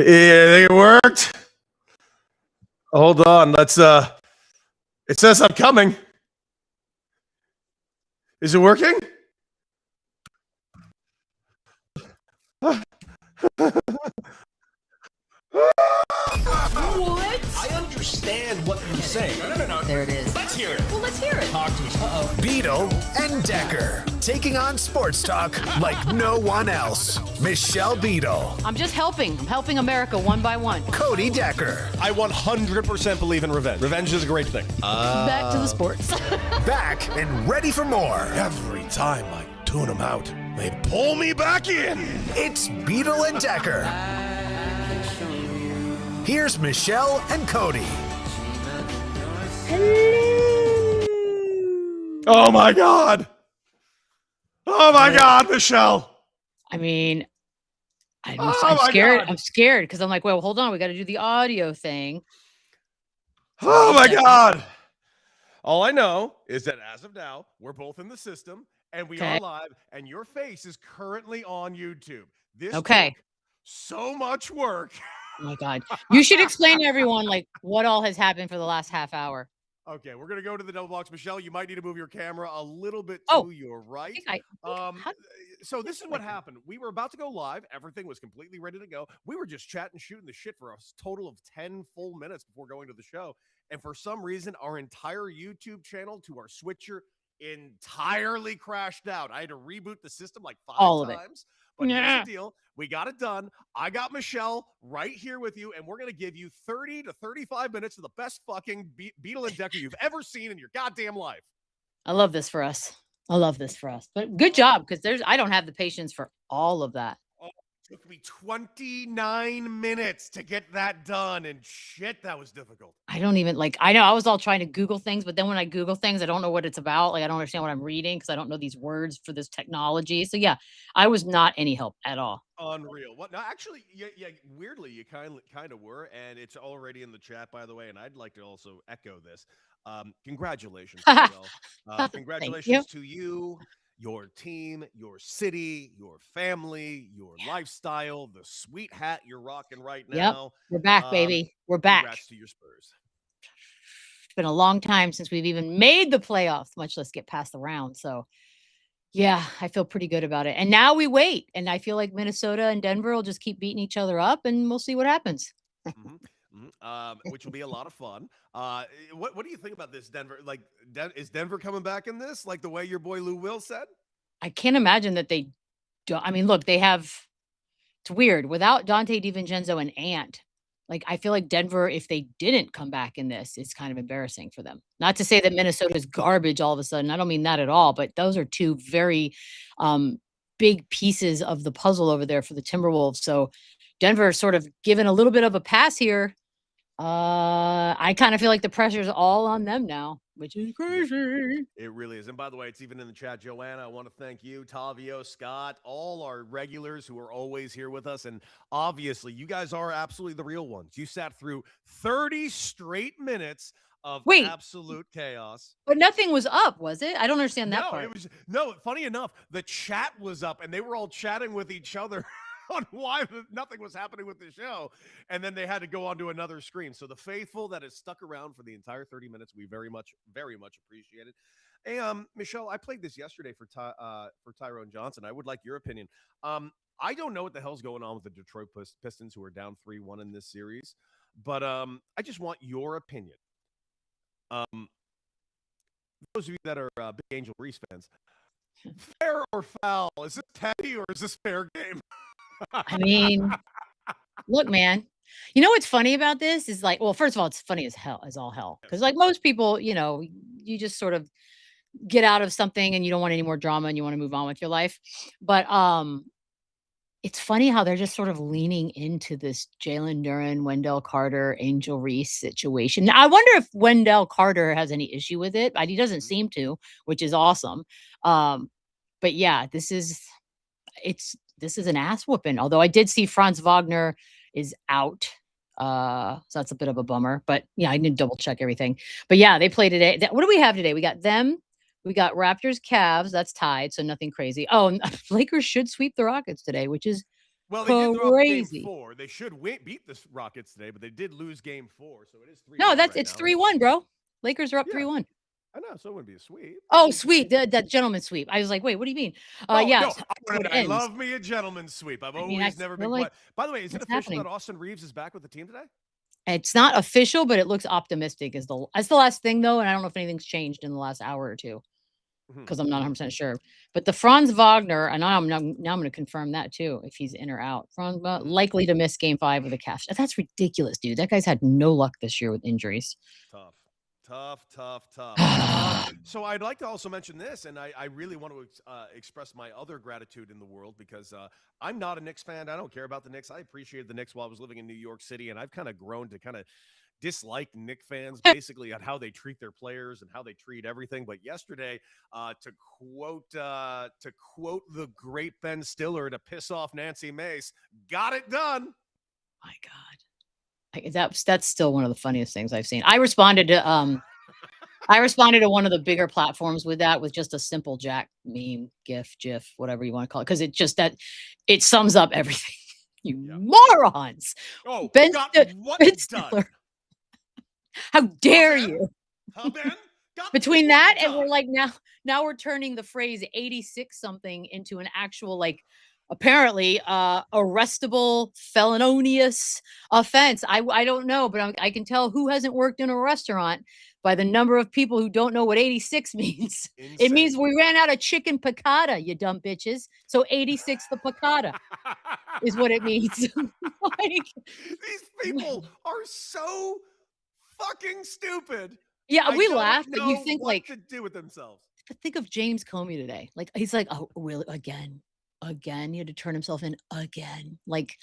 Yeah, it worked. Hold on. Let's it says I'm coming. Is it working? What? I understand what you're saying. No. There it is. Let's hear it. Well, let's hear it. Talk to us. Uh-oh. Beadle and Decker, taking on sports talk like no one else. Michelle Beadle, I'm just helping. I'm helping America one by one. Cody Decker. I 100% believe in revenge. Revenge is a great thing. Back to the sports. Back and ready for more. Every time I tune them out, they pull me back in. It's Beadle and Decker. Here's Michelle and Cody. Oh my God. Oh my God, Michelle. I mean, I'm Oh my scared. God. I'm scared because I'm like, well, hold on. We got to do the audio thing. Oh my God. All I know is that as of now, we're both in the system and we Okay. are live, and your face is currently on YouTube. This Okay. took so much work. Oh my God. You should explain to everyone like what all has happened for the last half hour. Okay, we're gonna go to the double box. Michelle, you might need to move your camera a little bit Oh, to your right. how- So this is what happened. We were about to go live. Everything was completely ready to go. We were just chatting, shooting the shit for a total of 10 full minutes before going to the show. And for some reason, our entire YouTube channel to our switcher entirely crashed out. I had to reboot the system like 5 All of it. times. But Yeah. here's the deal. We got it done. I got Michelle right here with you, and we're going to give you 30 to 35 minutes of the best fucking Beadle and Decker you've ever seen in your goddamn life. I love this for us. I love this for us. But good job, because I don't have the patience for all of that. It took me 29 minutes to get that done, and shit, that was difficult. I don't even I know I was all trying to Google things, but then when I Google things, I don't know what it's about. Like I don't understand what I'm reading because I don't know these words for this technology. So yeah, I was not any help at all. Unreal. What? No, actually, yeah. Weirdly, you kind of were, and it's already in the chat, by the way. And I'd like to also echo this. Congratulations, Michelle. Congratulations to you, your team, your city, your family, your lifestyle, the sweet hat you're rocking right now. We're back, baby. We're back. Congrats to your Spurs. It's been a long time since we've even made the playoffs, much less get past the round. So yeah, I feel pretty good about it. And now we wait. And I feel like Minnesota and Denver will just keep beating each other up and we'll see what happens. Which will be a lot of fun. What do you think about this, Denver? Like, is Denver coming back in this, like the way your boy Lou Will said? I can't imagine that they don't. I mean, look, it's weird. Without Dante DiVincenzo and Ant, like, I feel like Denver, if they didn't come back in this, it's kind of embarrassing for them. Not to say that Minnesota is garbage all of a sudden. I don't mean that at all, but those are two very big pieces of the puzzle over there for the Timberwolves. So Denver sort of given a little bit of a pass here. I kind of feel like the pressure's all on them now, which is crazy. It really is. And by the way, it's even in the chat. Joanna, I want to thank you, Tavio, Scott, all our regulars who are always here with us. And obviously, you guys are absolutely the real ones. You sat through 30 straight minutes of absolute chaos. But nothing was up, was it? I don't understand that part. Funny enough, the chat was up and they were all chatting with each other on why nothing was happening with the show, and then they had to go on to another screen. So the faithful that has stuck around for the entire 30 minutes, we very much appreciate it. Hey, Michelle, I played this yesterday for Tyrone Johnson. I would like your opinion. I don't know what the hell's going on with the Detroit Pistons, who are down 3-1 in this series, but I just want your opinion. Those of you that are big Angel Reese fans, fair or foul? Is this petty or is this fair game? I mean, look, man, you know what's funny about this is like, well, first of all, it's funny as hell, as all hell. Because like most people, you just sort of get out of something and you don't want any more drama and you want to move on with your life. But it's funny how they're just sort of leaning into this Jalen Duren, Wendell Carter, Angel Reese situation. Now, I wonder if Wendell Carter has any issue with it, but he doesn't seem to, which is awesome. But yeah, this is an ass whooping. Although I did see Franz Wagner is out. So that's a bit of a bummer. But yeah, I didn't double check everything. But yeah, they played today. What do we have today? We got them. We got Raptors, Cavs. That's tied, so nothing crazy. Oh, and Lakers should sweep the Rockets today, which is Well, they did throw up game Crazy. 4. They should beat the Rockets today, but they did lose game 4, so it is No, 3-1 right it's now. 3-1, bro. Lakers are up Yeah, 3-1. I know. So it wouldn't be a sweep. Oh, sweep. That gentleman sweep. I was like, wait, what do you mean? No, Yeah, no. so that's how it I ends. love me a gentleman's sweep. I've I mean, I always never feel been like quite. By the way, is it what's official happening? that Austin Reeves is back with the team today? It's not official, but it looks optimistic as that's the last thing though, and I don't know if anything's changed in the last hour or two because I'm not 100% sure. But the Franz Wagner, and now I'm going to confirm that too if he's in or out. Franz likely to miss Game 5 with a calf. That's ridiculous, dude. That guy's had no luck this year with injuries. Tough. So I'd like to also mention this, and I really want to express my other gratitude in the world because I'm not a Knicks fan. I don't care about the Knicks. I appreciated the Knicks while I was living in New York City, and I've kind of grown to kind of dislike Knicks fans basically on how they treat their players and how they treat everything. But yesterday, to quote the great Ben Stiller to piss off Nancy Mace, got it done. My God. That's still one of the funniest things I've seen. I responded to one of the bigger platforms with just a simple Jack meme, GIF, whatever you want to call it, because it sums up everything. You morons! Oh, Ben Ben Stiller. How dare you? Ben? Between that and we're like now we're turning the phrase 86 something into an actual like apparently arrestable felonious offense. I don't know, but I can tell who hasn't worked in a restaurant by the number of people who don't know what 86 means. Insane. It means we ran out of chicken piccata, you dumb bitches. So 86 the piccata is what it means. Like, these people are so fucking stupid. Yeah, we laugh, but you think what like to do with themselves. think of James Comey today. Like he's like, oh, really? Again. He had to turn himself in again. Like,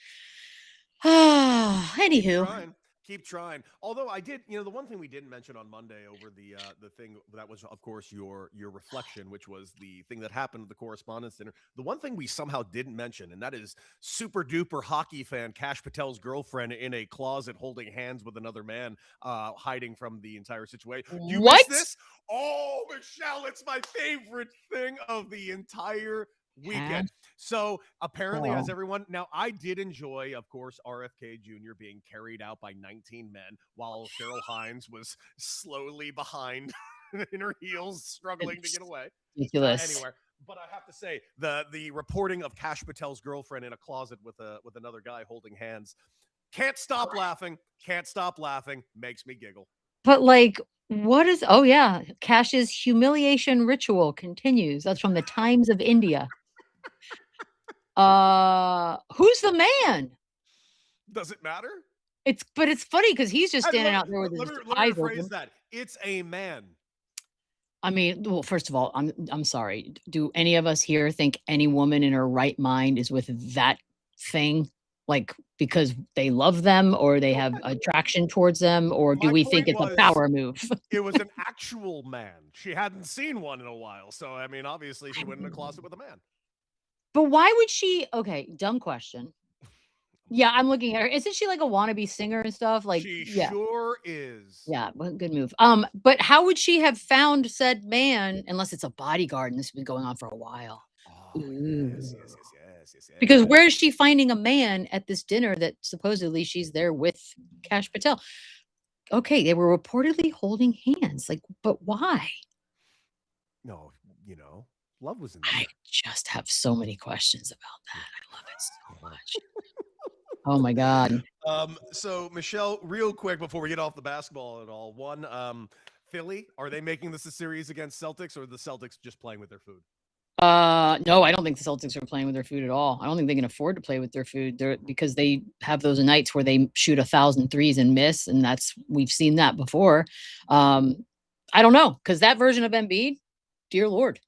anywho. Keep trying. Although I did, the one thing we didn't mention on Monday over the thing that was, of course, your reflection, which was the thing that happened at the Correspondents' Dinner. The one thing we somehow didn't mention, and that is super duper hockey fan Kash Patel's girlfriend in a closet holding hands with another man, hiding from the entire situation. You missed this? Oh, Michelle, it's my favorite thing of the entire weekend. So apparently, as everyone now, I did enjoy, of course, RFK Jr. being carried out by 19 men while Cheryl Hines was slowly behind in her heels, struggling to get away. Ridiculous. Anyway, but I have to say the reporting of Kash Patel's girlfriend in a closet with another guy holding hands. Can't stop laughing. Makes me giggle. But like, what is? Oh yeah, Kash's humiliation ritual continues. That's from the Times of India. Who's the man? Does it matter? But it's funny because he's just standing out there with his eyes open. That. It's a man. I mean, well, first of all, I'm sorry. Do any of us here think any woman in her right mind is with that thing? Like because they love them or they have attraction towards them, or do we think it's a power move? It was an actual man. She hadn't seen one in a while. So, I mean, obviously she went in a closet with a man. But why would she? Okay, dumb question. Yeah, I'm looking at her. Isn't she like a wannabe singer and stuff? Like, she sure is. Yeah, well, good move. But how would she have found said man unless it's a bodyguard and this has been going on for a while? Oh, yes. Because where is she finding a man at this dinner that supposedly she's there with Kash Patel? Okay, they were reportedly holding hands. Like, but why? No, love was in there. I just have so many questions about that. I love it so much. Oh my God. So Michelle, real quick before we get off the basketball at all, Philly, are they making this a series against Celtics, or are the Celtics just playing with their food? No, I don't think the Celtics are playing with their food at all. I don't think they can afford to play with their food because they have those nights where they shoot 1,000 threes and miss, and we've seen that before. I don't know, because that version of Embiid, dear Lord.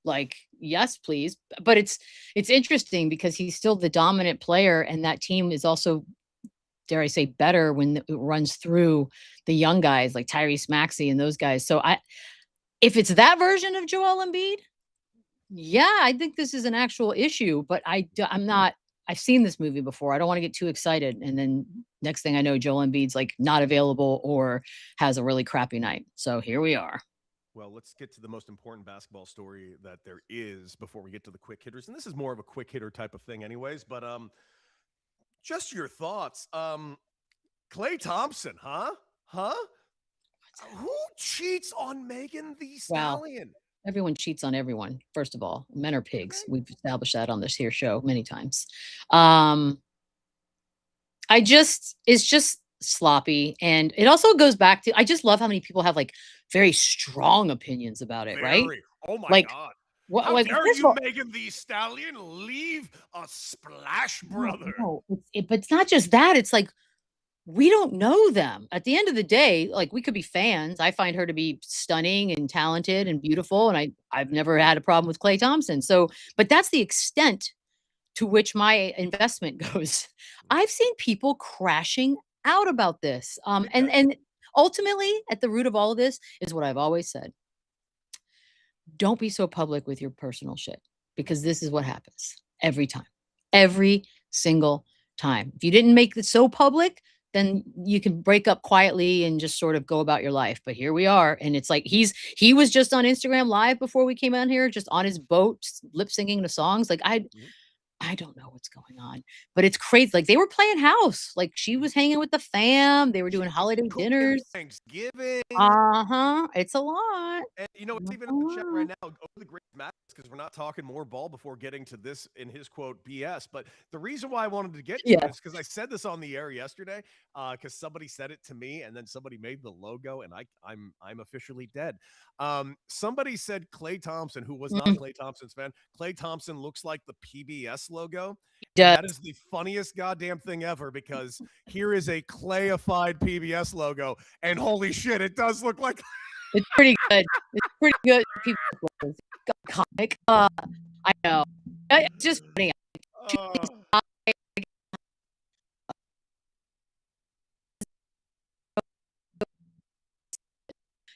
Like, yes, please. But it's interesting because he's still the dominant player, and that team is also, dare I say, better when it runs through the young guys like Tyrese Maxey and those guys. So if it's that version of Joel Embiid, yeah, I think this is an actual issue. But I'm not. I've seen this movie before. I don't want to get too excited, and then next thing I know, Joel Embiid's like not available or has a really crappy night. So here we are. Well, let's get to the most important basketball story that there is before we get to the quick hitters. And this is more of a quick hitter type of thing anyways. But Just your thoughts. Klay Thompson, huh? Huh? Who cheats on Megan the Wow. Stallion? Everyone cheats on everyone, first of all. Men are pigs. Okay. We've established that on this here show many times. Um, it's just sloppy. And it also goes back to, I just love how many people have like very strong opinions about it, right? Very. Oh my Like, God. what, How like, dare first of you, all, Megan the Stallion? Leave a splash, no, brother. no, but it's not just that. It's like, we don't know them. At the end of the day, like we could be fans. I find her to be stunning and talented and beautiful, and I've never had a problem with Klay Thompson. So, but that's the extent to which my investment goes. I've seen people crashing out about this. Big time. And ultimately, at the root of all of this is what I've always said: don't be so public with your personal shit, because this is what happens every time, every single time. If you didn't make it so public, then you can break up quietly and just sort of go about your life. But here we are, and it's like he was just on Instagram Live before we came out here, just on his boat, lip syncing to songs. Like Mhm. I don't know what's going on, but it's crazy. Like they were playing house, like she was hanging with the fam. They were She doing was holiday cooking dinners. Thanksgiving. Uh-huh. It's a lot. And you know, it's It's even a in the chat right lot. now. Go to the great matters because we're not talking more ball before getting to this in his quote BS. But the reason why I wanted to get to it Yeah. is because I said this on the air yesterday. Because somebody said it to me, and then somebody made the logo, and I'm officially dead. Somebody said Klay Thompson, who was not a Mm, Klay Thompson's fan. Klay Thompson looks like the PBS logo, and does. that is the funniest goddamn thing ever. Because here is a Clayified PBS logo, and holy shit, it does look like. It's pretty good. It's pretty good. People comic. I know. It's just funny. Uh,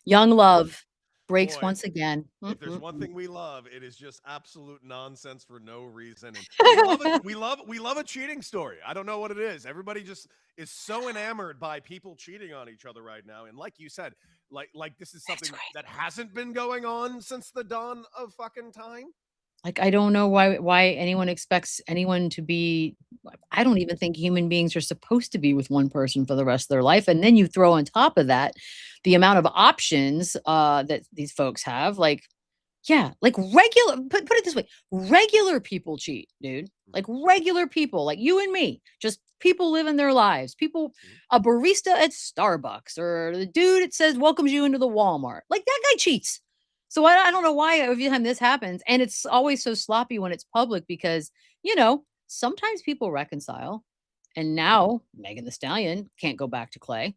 Young love breaks Boy, once again. if there's one Mm-mm-mm. thing we love, it is just absolute nonsense for no reason. And we love it. We love a cheating story. I don't know what it is. Everybody just is so enamored by people cheating on each other right now. And like you said, like this is That's something crazy. that hasn't been going on since the dawn of fucking time. Like I don't know why anyone expects anyone to be. I don't even think human beings are supposed to be with one person for the rest of their life. And then you throw on top of that the amount of options that these folks have. Like, yeah, like regular. Put it this way: regular people cheat, dude. Like regular people, like you and me, just people living their lives. People, a barista at Starbucks or the dude that says welcomes you into the Walmart. Like that guy cheats. So I don't know why every time this happens, and it's always so sloppy when it's public because sometimes people reconcile, and now Megan the Stallion can't go back to Clay.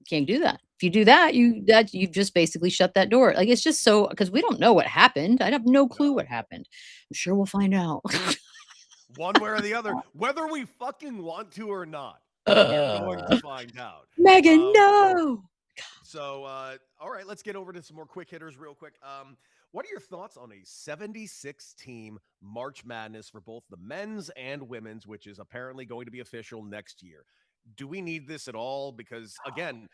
Can't do that. If you do that, you've just basically shut that door. Like it's just so because we don't know what happened. I have no clue what happened. I'm sure we'll find out. One way or the other, whether we fucking want to or not, we're going to Uh, find out. Megan, Um, no. So, all right, let's get over to some more quick hitters real quick. What are your thoughts on a 76 team March Madness for both the men's and women's, which is apparently going to be official next year? Do we need this at all? Because again,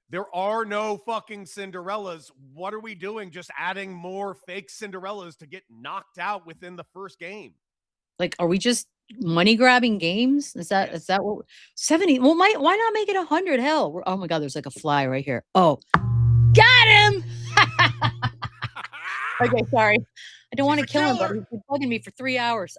there are no fucking Cinderellas. What are we doing? Just adding more fake Cinderellas to get knocked out within the first game? Like, are we just money grabbing games? Is Yes. that what 70? Well, why not make it 100? Hell, oh my god, there's like a fly right here. Oh, got him. Okay, sorry. I don't She's want to a kill him, but killer. he's been bugging me for 3 hours.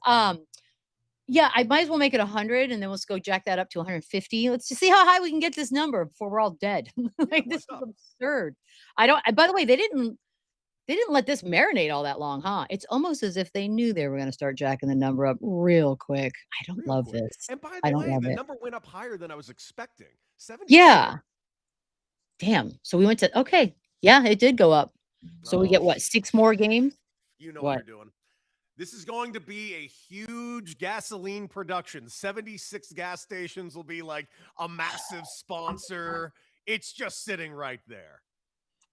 Yeah, I might as well make it 100, and then let's go jack that up to 150. Let's just see how high we can get this number before we're all dead. Yeah, Like this what's is up? absurd. I don't. By the way, they didn't let this marinate all that long, huh? It's almost as if they knew they were going to start jacking the number up real quick. I don't Real love quick. this. And by I the don't way, love the it. number went up higher than I was expecting. 76. Yeah. Damn. So we went to okay. Yeah, it did go up. So we Oh, get what? 6 more games? you know what What? you're doing. This is going to be a huge gasoline production. 76 gas stations will be like a massive sponsor. It's just sitting right there.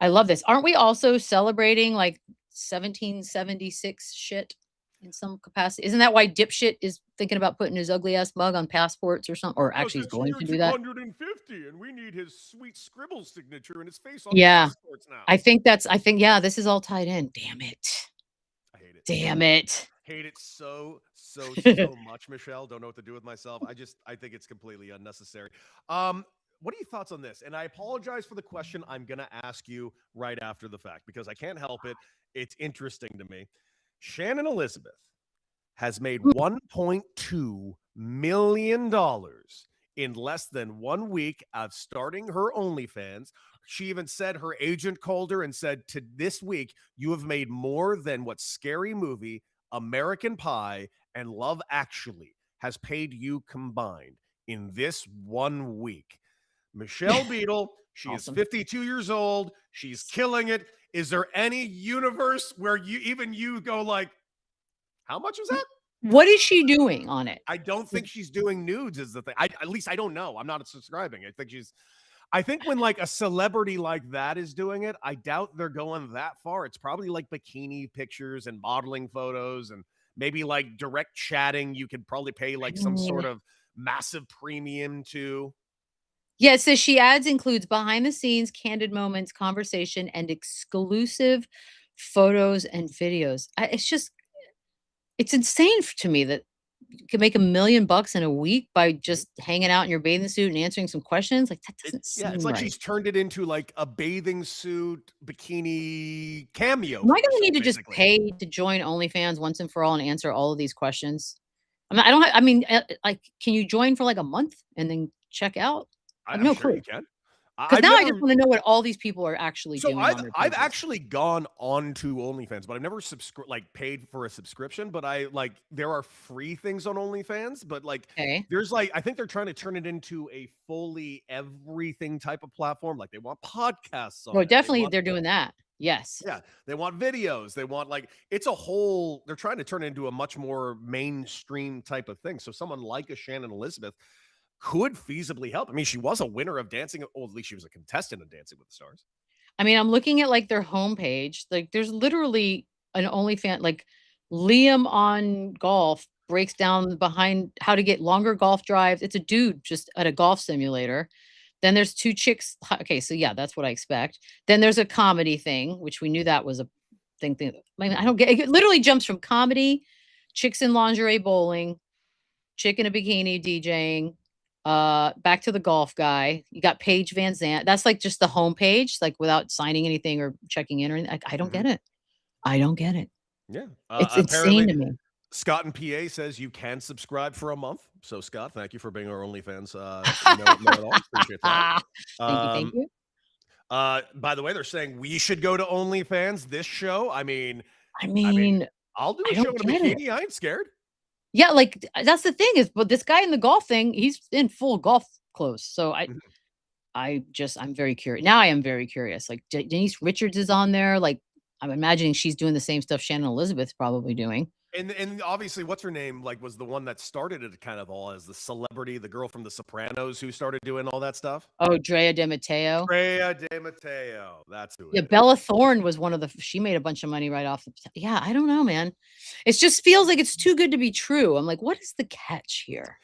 I love this. Aren't we also celebrating like 1776 shit in some capacity? Isn't that why dipshit is thinking about putting his ugly ass mug on passports or something? Or Because actually is it's going year to do that? 250 and we need his sweet scribble signature and his face on Yeah. passports now. I think yeah, this is all tied in. Damn it. I hate it. Damn it. hate it so much, Michelle. Don't know what to do with myself. I think it's completely unnecessary. What are your thoughts on this? And I apologize for the question I'm going to ask you right after the fact because I can't help it. It's interesting to me. Shannon Elizabeth has made $1.2 million in less than 1 week of starting her OnlyFans. She even said her agent called her and said, to this week, you have made more than what Scary Movie, American Pie, and Love Actually has paid you combined in this 1 week. Michelle Beadle, she Awesome. is 52 years old. She's killing it. Is there any universe where you go like, how much was that? What is she doing on it? I don't think she's doing nudes is the thing. At least I don't know. I'm not subscribing. I think when like a celebrity like that is doing it, I doubt they're going that far. It's probably like bikini pictures and modeling photos and maybe like direct chatting. You could probably pay like some sort of massive premium to. Yeah, it says she adds includes behind the scenes, candid moments, conversation, and exclusive photos and videos. It's insane to me that you can make $1 million in a week by just hanging out in your bathing suit and answering some questions. Like that doesn't seem It's like right. she's turned it into like a bathing suit bikini cameo. Am I going to need to just pay to join OnlyFans once and for all and answer all of these questions? Like, can you join for like a month and then check out? I have no clue. You can. Because now I just want to know what all these people are actually doing. I've actually gone on to OnlyFans, but I've never paid for a subscription. But there are free things on OnlyFans, but there's I think they're trying to turn it into a fully everything type of platform. Like they want podcasts on. Oh, definitely, they're doing that. Yes. Yeah, they want videos. They want they're trying to turn it into a much more mainstream type of thing. So someone like a Shannon Elizabeth could feasibly help. I mean, she was a winner of Dancing, or at least she was a contestant of Dancing with the Stars. I mean, I'm looking at like their homepage. Like there's literally an OnlyFans, like Liam on golf breaks down behind how to get longer golf drives. It's a dude just at a golf simulator. Then there's 2 chicks. Okay, so yeah, that's what I expect. Then there's a comedy thing, which we knew that was a thing. I mean, I don't get it. Literally jumps from comedy, chicks in lingerie bowling, chick in a bikini DJing, back to the golf guy. You got Paige Van Zandt. That's like just the homepage, like without signing anything or checking in or anything. I don't get it. I don't get it. Yeah. It's insane to me. Scott in PA says you can subscribe for a month. So Scott, thank you for being our OnlyFans. Appreciate that. Thank you. By the way, they're saying we should go to OnlyFans this show. I mean, I'll do a show in a bikini. I ain't scared. Yeah, like that's the thing is, but this guy in the golf thing, he's in full golf clothes. So I'm very curious. Now I am very curious. Like Denise Richards is on there. Like I'm imagining she's doing the same stuff Shannon Elizabeth's probably doing. And obviously, what's her name? Like, was the one that started it kind of all as the celebrity, the girl from The Sopranos who started doing all that stuff. Oh, Drea De Matteo. That's who. Yeah, Bella Thorne was one of the. She made a bunch of money right off the. Yeah, I don't know, man. It just feels like it's too good to be true. I'm like, what is the catch here?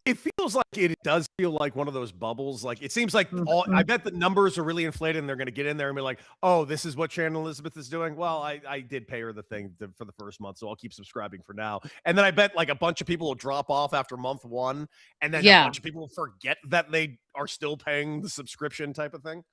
It feels like it does feel like one of those bubbles. Like it seems like I bet the numbers are really inflated and they're going to get in there and be like, oh, this is what Shannon Elizabeth is doing. Well, I did pay her the thing for the first month, so I'll keep subscribing for now. And then I bet like a bunch of people will drop off after month 1. And then a bunch of people will forget that they are still paying the subscription type of thing.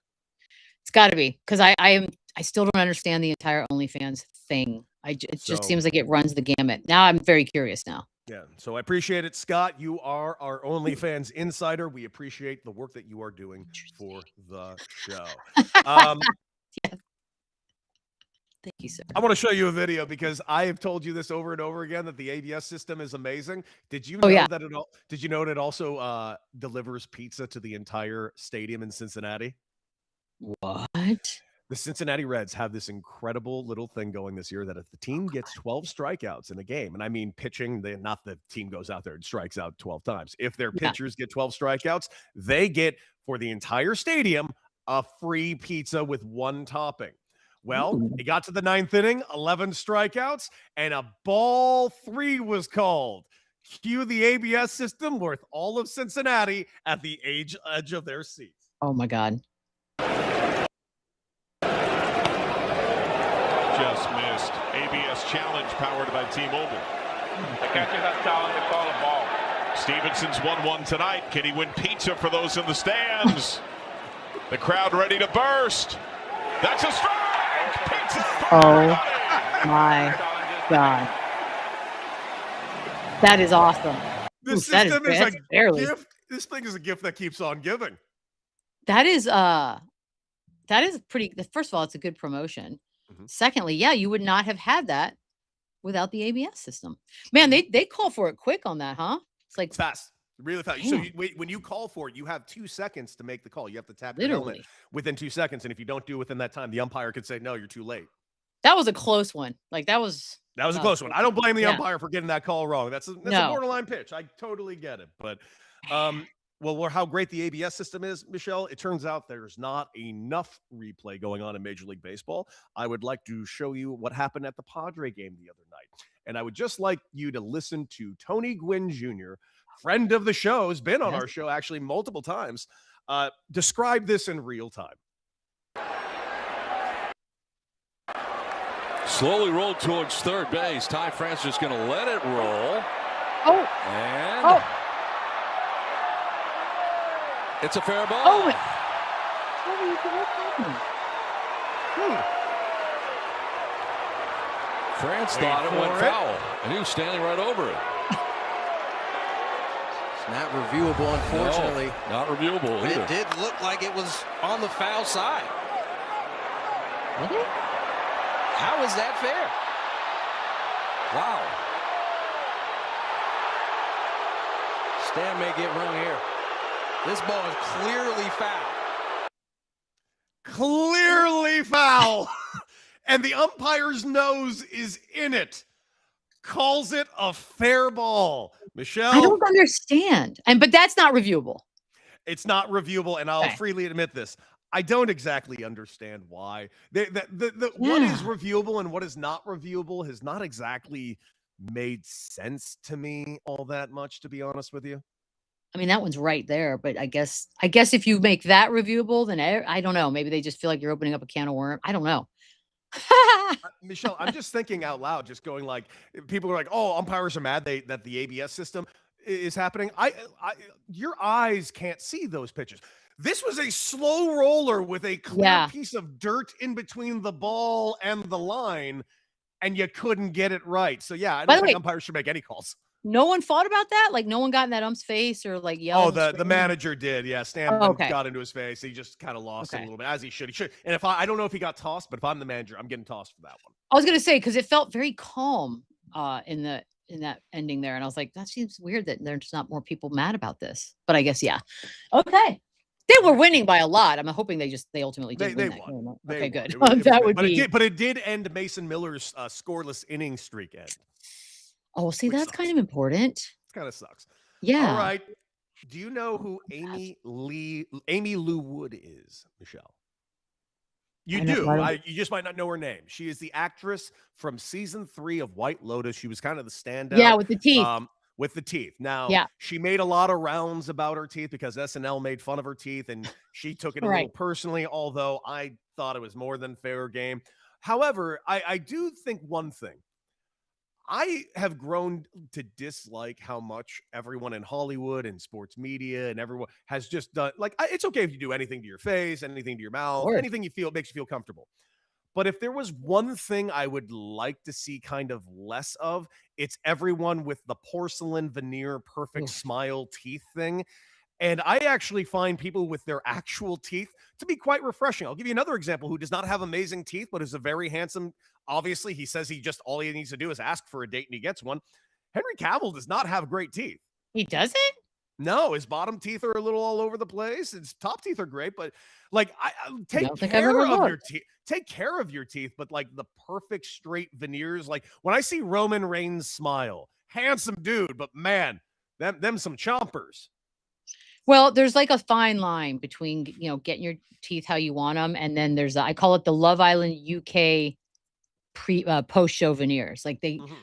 It's got to be because I still don't understand the entire OnlyFans thing. It just seems like it runs the gamut. Now I'm very curious now. Yeah, so I appreciate it, Scott. You are our OnlyFans insider. We appreciate the work that you are doing for the show. Yes. Thank you, sir. I want to show you a video because I have told you this over and over again that the ABS system is amazing. Did you know that Did you know it also delivers pizza to the entire stadium in Cincinnati? What? The Cincinnati Reds have this incredible little thing going this year that if the team gets 12 strikeouts in a game, and I mean pitching, not the team goes out there and strikes out 12 times. If their pitchers get 12 strikeouts, they get, for the entire stadium, a free pizza with 1 topping. Well, it got to the 9th inning, 11 strikeouts, and a ball 3 was called. Cue the ABS system worth all of Cincinnati at the edge of their seats. Oh, my God. Just missed. ABS challenge powered by T-Mobile. The catcher has challenged the call of ball. Stevenson's 1-1 tonight. Can he win pizza for those in the stands? The crowd ready to burst. That's a strike! Pizza for Oh everybody! my God. That is awesome. This Oof, that is system is that's a barely. gift. This thing is a gift that keeps on giving. That is pretty. First of all, it's a good promotion. Mhm. Secondly, yeah, you would not have had that without the ABS system. Man, they call for it quick on that, huh? It's like It's fast. Really fast. So damn, when you call for it, you have 2 seconds to make the call. You have to tap your helmet literally. within 2 seconds. And if you don't do it within that time, the umpire could say, no, you're too late. That was a close one. Like that was That was a close one. I don't blame the Yeah. umpire for getting that call wrong. That's a No. borderline pitch. I totally get it. But well, how great the ABS system is, Michelle, it turns out there's not enough replay going on in Major League Baseball. I would like to show you what happened at the Padre game the other night. And I would just like you to listen to Tony Gwynn Jr., friend of the show, has been on Yes. our show actually multiple times, describe this in real time. Slowly rolled towards third base. Ty France is going to let it roll. Oh, And oh, it's a fair ball. oh. What's happening? France Wait thought it went for it. foul, and he was standing right over it. It's not reviewable, unfortunately. No, not reviewable But either. it did look like it was on the foul side. Really? How is that fair? Wow. Stan may get room here. This ball is clearly foul. Clearly foul. And the umpire's nose is in it. Calls it a fair ball. Michelle, I don't understand. But that's not reviewable. it's not reviewable, and I'll Okay. freely admit this. I don't exactly understand why. What is Yeah. reviewable and what is not reviewable has not exactly made sense to me all that much, to be honest with you. I mean, that one's right there, but I guess if you make that reviewable, then I don't know. Maybe they just feel like you're opening up a can of worms. I don't know. Michelle, I'm just thinking out loud, just going like, people are like, oh, umpires are mad that the ABS system is happening. Your eyes can't see those pitches. This was a slow roller with a clear Yeah. piece of dirt in between the ball and the line, and you couldn't get it right. So yeah, I By don't the think way- umpires should make any calls. No one fought about that? Like no one got in that ump's face or like Oh, yelled? the screamed? manager did. Yeah, Stan Oh, okay. got into his face. He just kind of lost it a Okay. little bit, as he should. He should. And if I don't know if he got tossed, but if I'm the manager, I'm getting tossed for that one. I was gonna say because it felt very calm in that ending there, and I was like, that seems weird that there's not more people mad about this. But I guess yeah. Okay. They were winning by a lot. I'm hoping they ultimately did They win that won. game. They Okay, won. good. It was That good. would but be. it did end Mason Miller's scoreless inning streak end. Oh, see, which that's sucks. kind of important. It kind of sucks. Yeah. All right. Do you know who Amy Lou Wood is, Michelle? You I know- do. I don't- You just might not know her name. She is the actress from season 3 of White Lotus. She was kind of the standout. Yeah, with the teeth. With the teeth. Now, Yeah. she made a lot of rounds about her teeth because SNL made fun of her teeth, and she took it a little Right. personally, although I thought it was more than fair game. However, I do think one thing. I have grown to dislike how much everyone in Hollywood and sports media and everyone has just done. Like, it's okay if you do anything to your face, anything to your mouth, course. anything you feel makes you feel comfortable. But if there was one thing I would like to see kind of less of, it's everyone with the porcelain veneer, perfect Oof. smile teeth thing. And I actually find people with their actual teeth to be quite refreshing. I'll give you another example who does not have amazing teeth, but is a very handsome. Obviously, he says all he needs to do is ask for a date and he gets one. Henry Cavill does not have great teeth. He doesn't? No, his bottom teeth are a little all over the place. His top teeth are great, but like, take don't think I've care ever of your looked. teeth. Take care of your teeth, but like the perfect straight veneers. Like when I see Roman Reigns smile, handsome dude, but man, them some chompers. Well, there's like a fine line between, getting your teeth how you want them. And then I call it the Love Island UK post-show veneers. Like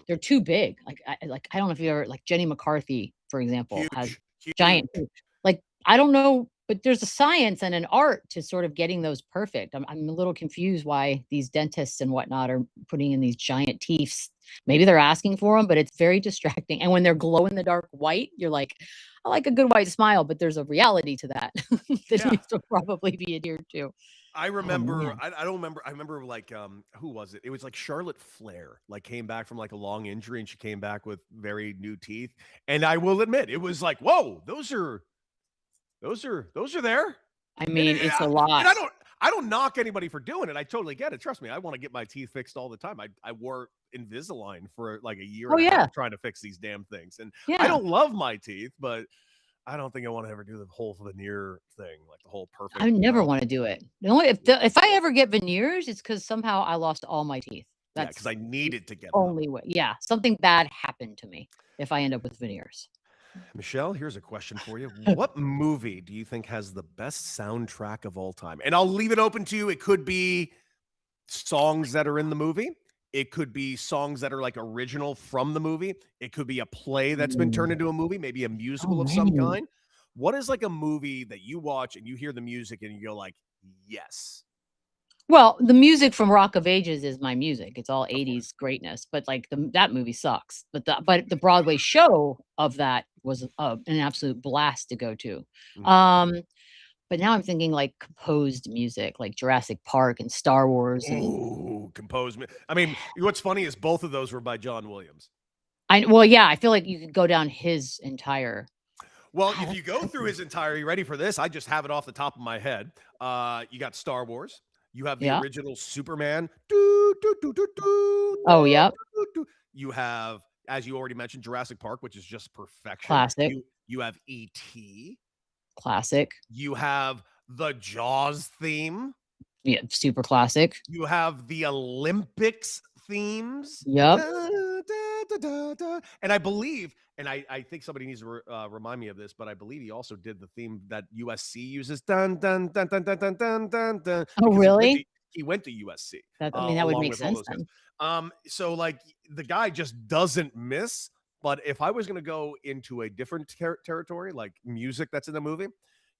they're too big. I don't know if you ever, like Jenny McCarthy, for example, has Huge. giant teeth. Like, I don't know but there's a science and an art to sort of getting those perfect. I'm a little confused why these dentists and whatnot are putting in these giant teeth. Maybe they're asking for them, but it's very distracting. And when they're glow in the dark white, you're like, I like a good white smile, but there's a reality to that that Yeah. needs to probably be adhered to. I Oh remember, man. I don't remember. I remember like, who was it? It was like Charlotte Flair, like came back from like a long injury and she came back with very new teeth. And I will admit, it was like, whoa, those are there. I And, mean, it's a and lot. I don't knock anybody for doing it. I totally get it. Trust me, I want to get my teeth fixed all the time. I wore Invisalign for like a year Oh and a yeah. half trying to fix these damn things. And I Yeah. don't love my teeth, but I don't think I want to ever do the whole veneer thing, like the whole I perfect never mouth. want to do it. The only if I ever get veneers, it's because somehow I lost all my teeth. Yeah, because That's I needed to get them. only way. Yeah, something bad happened to me if I end up with veneers. Michelle, here's a question for you. What movie do you think has the best soundtrack of all time? And I'll leave it open to you. It could be songs that are in the movie. It could be songs that are like original from the movie. It could be a play that's been turned Mm. into a movie, maybe a Oh musical of some man. kind. What is like a movie that you watch and you hear the music and you go like, yes, Well, the music from Rock of Ages is my music. It's all of course. 80s greatness, but like that movie sucks. But the Broadway show of that was an absolute blast to go to. Mhm. But now I'm thinking like composed music, like Jurassic Park and Star Wars, and Ooh, composed. I mean, what's funny is both of those were by John Williams. yeah, I feel like you could go down his entire. Well, God, if that's you go through tricky. his entire, you ready for this? I just have it off the top of my head. You got Star Wars. You have the Yeah. original Superman. Doo, doo, doo, doo, doo, Oh, doo, yep. doo, doo. You have, as you already mentioned, Jurassic Park, which is just perfection. Classic, You have E.T. classic. You have the Jaws theme. Yeah, super classic. You have the Olympics themes. Yep. Da, da, da, da, da. And I believe, and I think somebody needs to remind me of this, but I believe he also did the theme that USC uses. Dun, dun, dun, dun, dun, dun, dun, dun, dun, Oh, because really? he went to USC That would along make with all sense those guys. then. So like the guy just doesn't miss. But if I was going to go into a different territory, like music that's in the movie,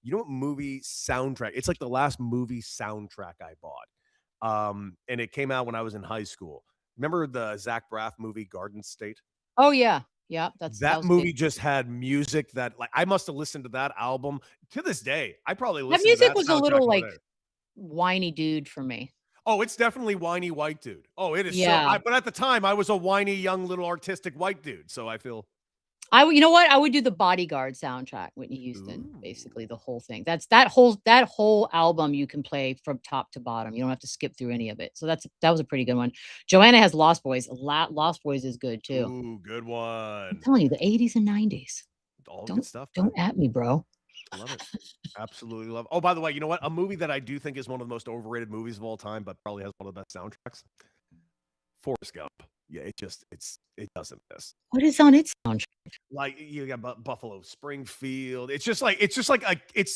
you know what movie soundtrack? It's like the last movie soundtrack I bought. And it came out when I was in high school. Remember the Zach Braff movie Garden State? Oh, yeah. Yeah, that That was big. movie just had music that like I must have listened to that album to this day. I probably That listen to music that was a soundtrack little, all like, day. whiny dude for me. Oh, it's definitely whiny white dude. Oh, it is so. Yeah. But at the time, I was a whiny young little artistic white dude, so I feel. You know what? I would do the Bodyguard soundtrack, Whitney Houston, basically Ooh. the whole thing. That whole album you can play from top to bottom. You don't have to skip through any of it. So that was a pretty good one. Joanna has Lost Boys. Lost Boys is good too. Ooh, good I'm one. telling you, the 80s and 90s. All good Don't stuff, man. don't at me, bro. Love it. Absolutely love it. Oh, by the way, you know what? A movie that I do think is one of the most overrated movies of all time, but probably has one of the best soundtracks. Forrest Gump. Yeah, it doesn't miss. What is on its soundtrack? Like you got Buffalo Springfield. It's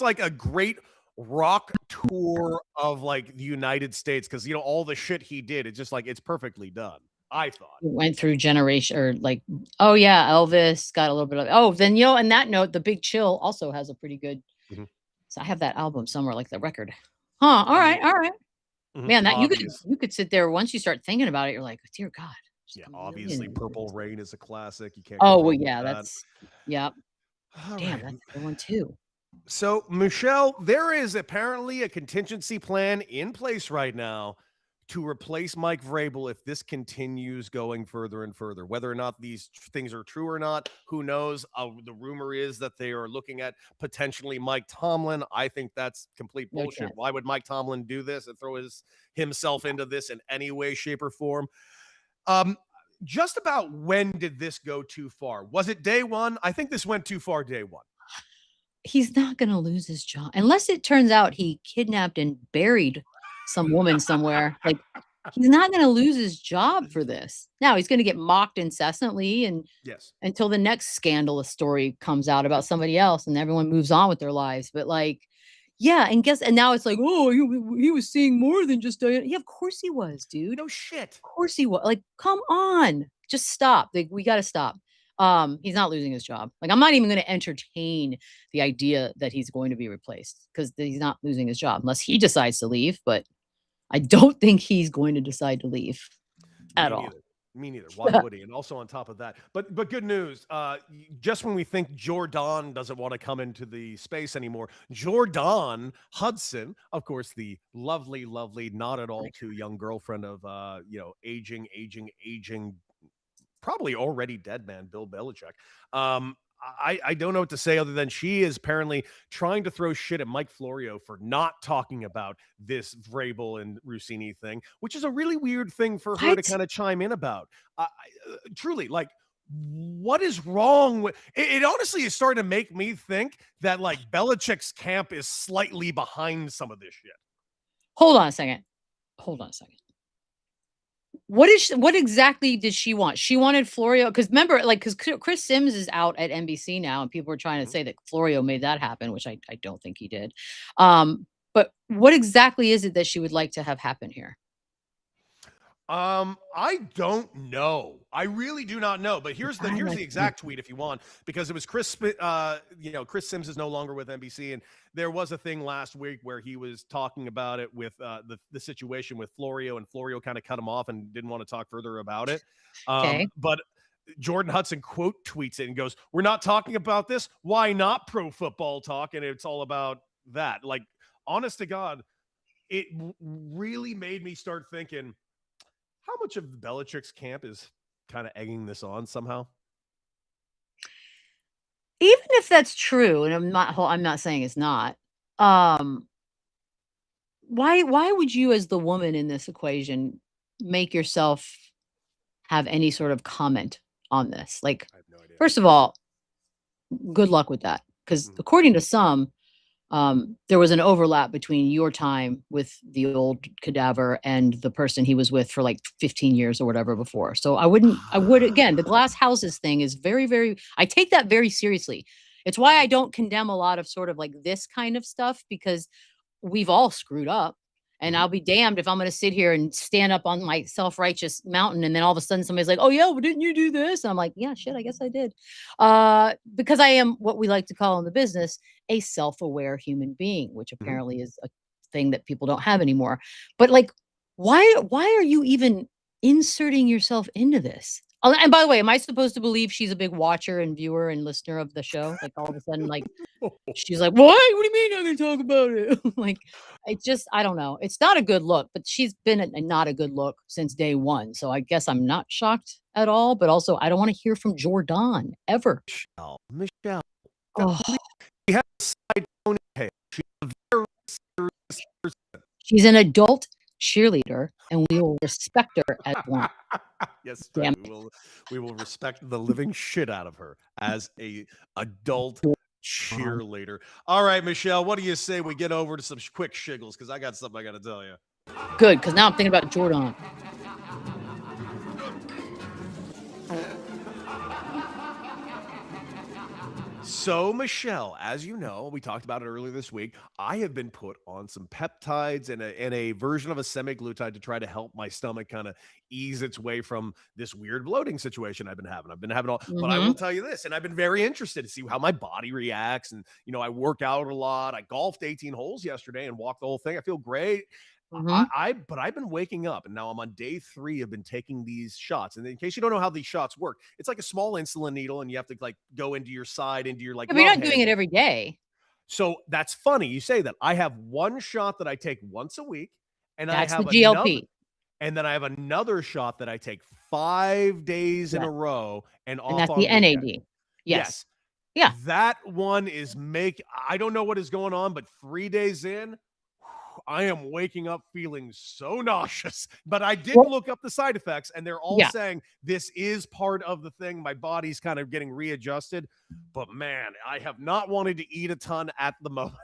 like a great rock tour of like the United States because you know all the shit he did. It's just like it's perfectly done. I thought. It went through generation or like, oh yeah, Elvis got a little bit of. Oh, then on that note, The Big Chill also has a pretty good. Mhm. So I have that album somewhere, like the record. Huh? All right, all right. Man, that Obvious. you could sit there once you start thinking about it. You're like, dear God. Just Yeah, a obviously, million Purple movies. Rain is a classic. You can't go Oh wrong well, with yeah, that. yep. All Damn, right. that's a good one too. So, Michelle, there is apparently a contingency plan in place right now to replace Mike Vrabel if this continues going further and further. Whether or not these things are true or not, who knows? The rumor is that they are looking at potentially Mike Tomlin. I think that's complete No bullshit. chance. Why would Mike Tomlin do this and throw himself into this in any way, shape, or form? Just about when did this go too far? Was it day one? I think this went too far day one. He's not going to lose his job unless it turns out he kidnapped and buried some woman somewhere. Like he's not going to lose his job for this. Now he's going to get mocked incessantly and Yes. until the next scandalous story comes out about somebody else and everyone moves on with their lives. But like, yeah, and now it's like, oh, he was seeing more than just Diana. Yeah, of course he was, dude. No shit. Of course he was. Like, come on, just stop. Like, we got to stop. He's not losing his job. Like, I'm not even going to entertain the idea that he's going to be replaced because he's not losing his job unless he decides to leave. But I don't think he's going to decide to leave at all. Me neither. Why would he? And also on top of that, but good news. Just when we think Jordan doesn't want to come into the space anymore, Jordan Hudson, of course, the lovely, not at all too young girlfriend of aging, probably already dead man Bill Belichick. I don't know what to say other than she is apparently trying to throw shit at Mike Florio for not talking about this Vrabel and Rossini thing, which is a really weird thing for her to kind of chime in about. Truly, like, what is wrong with it? Honestly is starting to make me think that like Belichick's camp is slightly behind some of this shit. Hold on a second. What exactly did she want? She wanted Florio because remember, like, because Chris Sims is out at NBC now, and people are trying to say that Florio made that happen, which I don't think he did. But what exactly is it that she would like to have happen here? I don't know. I really do not know. But here's the exact tweet if you want, because it was Chris Sims is no longer with NBC, and there was a thing last week where he was talking about it with the situation with Florio, and Florio kind of cut him off and didn't want to talk further about it. Okay. But Jordan Hudson quote tweets it and goes, "We're not talking about this. Why not Pro Football Talk?" And it's all about that. Like, honest to God, it really made me start thinking, how much of Belichick's camp is kind of egging this on somehow? Even if that's true, and I'm not saying it's not. Why would you, as the woman in this equation, make yourself have any sort of comment on this? Like, I have no idea. First of all, good luck with that, because according to some, there was an overlap between your time with the old cadaver and the person he was with for like 15 years or whatever before. So I would again, the glass houses thing is very, very, I take that very seriously. It's why I don't condemn a lot of sort of like this kind of stuff, because we've all screwed up. And I'll be damned if I'm going to sit here and stand up on my self-righteous mountain, and then all of a sudden somebody's like, "Oh yeah, well, didn't you do this?" And I'm like, "Yeah, shit, I guess I did," because I am what we like to call in the business a self-aware human being, which apparently is a thing that people don't have anymore. But like, why are you even inserting yourself into this? Oh, and by the way, am I supposed to believe she's a big watcher and viewer and listener of the show? Like, all of a sudden, like, she's like, "What? What do you mean I'm going to talk about it?" Like, I don't know. It's not a good look, but she's been not a good look since day one. So I guess I'm not shocked at all, but also I don't want to hear from Jordan ever. Michelle. Oh. She has a side ponytail. She's a very serious person. She's an adult cheerleader, and we will respect her as one. Yes, Damn. we will respect the living shit out of her as a adult cheerleader. All right, Michelle, what do you say we get over to some quick shiggles? Because I got something I got to tell you. Good, because now I'm thinking about Jordan. So, Michelle, as you know, we talked about it earlier this week, I have been put on some peptides and a version of a semaglutide to try to help my stomach kind of ease its way from this weird bloating situation I've been having. But I will tell you this, and I've been very interested to see how my body reacts. And, I work out a lot. I golfed 18 holes yesterday and walked the whole thing. I feel great. But I've been waking up, and now I'm on day 3 of been taking these shots. And in case you don't know how these shots work, it's like a small insulin needle, and you have to like go into your side, into your like. Yeah, but you're not doing it every day. So that's funny you say that. I have one shot that I take once a week, and that's I have the GLP. And then I have another shot that I take 5 days in a row, and that's the NAD. Yes. Yeah. That one is I don't know what is going on, but 3 days in, I am waking up feeling so nauseous. But I did look up the side effects, and they're all saying this is part of the thing. My body's kind of getting readjusted. But man, I have not wanted to eat a ton at the moment.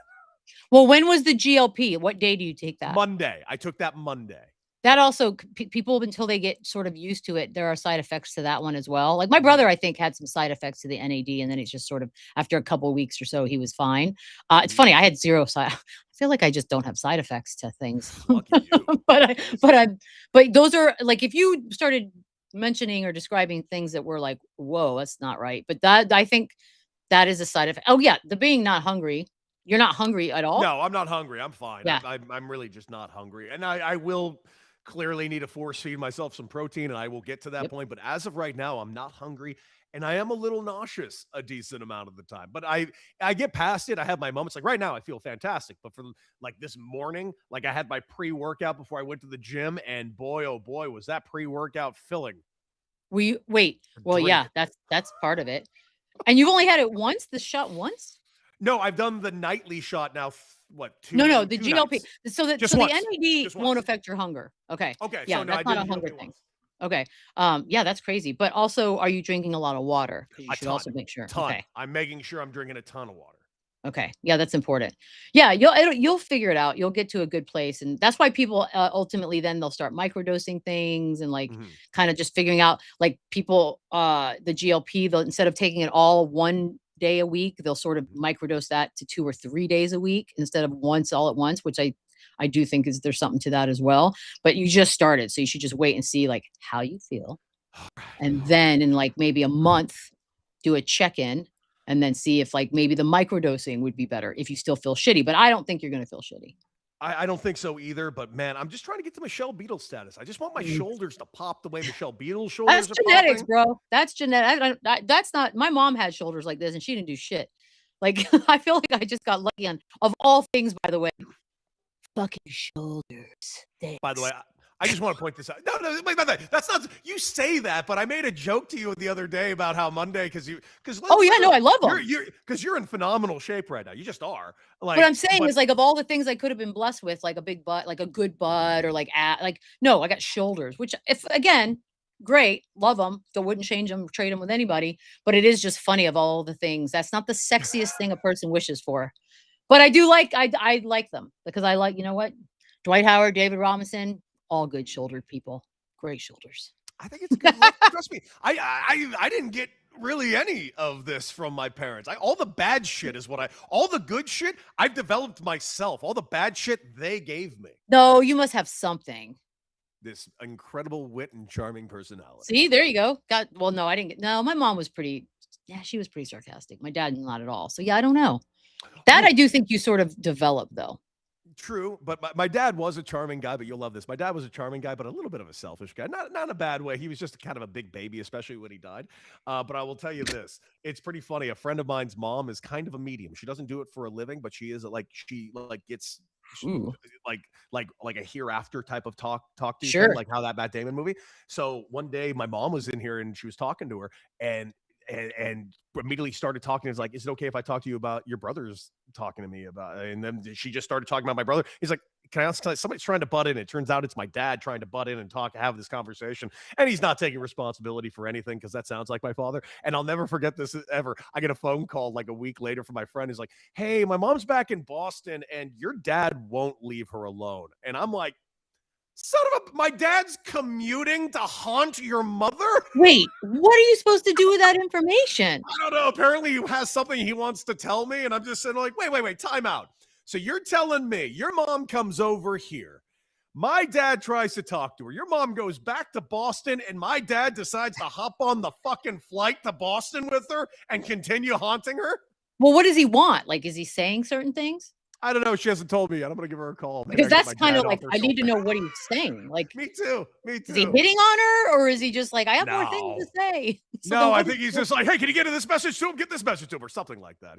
Well, when was the GLP? What day do you take that? Monday. I took that Monday. That also, people, until they get sort of used to it, there are side effects to that one as well. Like my brother, I think, had some side effects to the NAD, and then it's just sort of after a couple of weeks or so, he was fine. It's funny, I had zero side. I feel like I just don't have side effects to things. Lucky you. but those are like, if you started mentioning or describing things that were like, whoa, that's not right. But that I think that is a side effect. Oh yeah, the being not hungry. You're not hungry at all? No, I'm not hungry. I'm fine. Yeah. I'm really just not hungry, and I will clearly need to force feed myself some protein, and I will get to that Yep. point. But as of right now, I'm not hungry, and I am a little nauseous a decent amount of the time. But I get past it. I have my moments. Like right now, I feel fantastic. But for like this morning, like I had my pre-workout before I went to the gym, and boy, oh boy, was that pre-workout filling. We wait. Well, Drink. yeah, that's part of it. And you've only had it once, the shot once? No, I've done the nightly shot now. What two? No, the two GLP. nights. So that Just so the once. NAD Just won't once. affect your hunger. Okay. Okay, Yeah, so no, I that's not did a the hunger GLP thing. once. Okay. Yeah, that's crazy. But also, are you drinking a lot of water? Because you A should ton, also make sure. ton. Okay. I'm making sure I'm drinking a ton of water. Okay. Yeah, that's important. Yeah, you'll figure it out. You'll get to a good place, and that's why people ultimately then they'll start microdosing things and like Mhm. kind of just figuring out like people the GLP they'll instead of taking it all one day a week, they'll sort of Mhm. microdose that to 2 or 3 days a week instead of once all at once, which I do think is there's something to that as well. But you just started, so you should just wait and see like how you feel, and then in like maybe a month do a check-in and then see if like maybe the microdosing would be better if you still feel shitty, but I don't think you're going to feel shitty. I don't think so either, but man, I'm just trying to get to Michelle Beadle status. I just want my Mm. shoulders to pop the way Michelle Beadle's That's shoulders are genetics, popping. bro. That's genetic. That's not my mom had shoulders like this and she didn't do shit. Like I feel like I just got lucky on of all things, by the way. Fucking shoulders. By the way, Thanks. I just want to point this out. No, wait, that's not. You say that, but I made a joke to you the other day about how Monday because Oh yeah, no, I love them. you're in phenomenal shape right now. You just are. What I'm saying is like of all the things I could have been blessed with, like a big butt, like a good butt, or like no, I got shoulders, which if again, great, love them. Still wouldn't change them, trade them with anybody. But it is just funny of all the things. That's not the sexiest thing a person wishes for. But I do like I like them because I like, you know what? Dwight Howard, David Robinson, all good shouldered people. Great shoulders. I think it's a good look. Trust me, I didn't get really any of this from my parents. All the bad shit is all the good shit I've developed myself. All the bad shit they gave me. No, you must have something. This incredible wit and charming personality. See, there you go. Well, no, I didn't get no, my mom was pretty yeah, she was pretty sarcastic. My dad not at all. So yeah, I don't know. That I do think you sort of develop though. True, but my dad was a charming guy, but you'll love this. My dad was a charming guy, but a little bit of a selfish guy. Not in a bad way. He was just kind of a big baby, especially when he died. But I will tell you this. It's pretty funny. A friend of mine's mom is kind of a medium. She doesn't do it for a living, but she is she gets Ooh. like a hereafter type of talk to you Sure. thing, like how that Matt Damon movie. So one day my mom was in here and she was talking to her and immediately started talking. It's like, is it okay if I talk to you about your brother's talking to me about? And then she just started talking about my brother. He's like, can I ask? Somebody's trying to butt in. It turns out it's my dad trying to butt in and have this conversation. And he's not taking responsibility for anything because that sounds like my father. And I'll never forget this ever. I get a phone call like a week later from my friend. He's like, hey, my mom's back in Boston and your dad won't leave her alone. And I'm like, son of a, my dad's commuting to haunt your mother? Wait, what are you supposed to do with that information? I don't know. Apparently he has something he wants to tell me. And I'm just saying like, wait, time out. So you're telling me your mom comes over here. My dad tries to talk to her. Your mom goes back to Boston and my dad decides to hop on the fucking flight to Boston with her and continue haunting her? Well, what does he want? Like, is he saying certain things? I don't know. She hasn't told me yet. I'm going to give her a call. Maybe Because I can get that's my kind dad of off like, her I need to shoulder. know what he's saying. Like, Me too. is he hitting on her or is he just like, I have more things No. to say? So No, then I what think is- he's just like, hey, can you get this message to him? Get this message to him or something like that.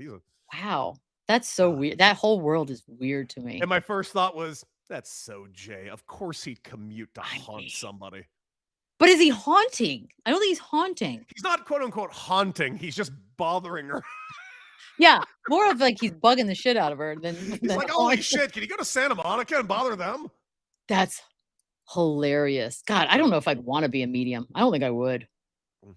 Wow. That's so weird. That whole world is weird to me. And my first thought was, that's so Jay. Of course he'd commute to I haunt mean- somebody. But is he haunting? I don't think he's haunting. He's not quote unquote haunting. He's just bothering her. Yeah, more of like he's bugging the shit out of her than. He's than like, holy haunting. shit, can you go to Santa Monica and bother them? That's hilarious. God, I don't know if I'd want to be a medium. I don't think I would. Mm.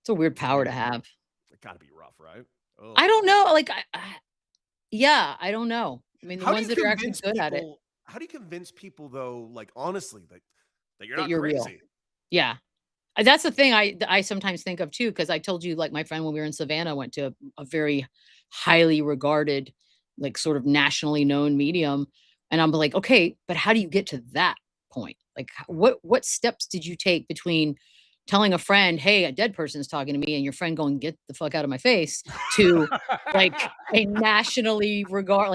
It's a weird power to have. It gotta be rough, right? Ugh. I don't know. Like, yeah, I don't know. I mean, the How do ones you that are actually convince good at it, people- How do you convince people though, like honestly, that you're that not you're real. crazy? Yeah. That's the thing I sometimes think of too, because I told you, like my friend when we were in Savannah went to a very highly regarded, like sort of nationally known medium, and I'm like, okay, but how do you get to that point? Like, what steps did you take between telling a friend, hey, a dead person's talking to me, and your friend going, get the fuck out of my face, to like a nationally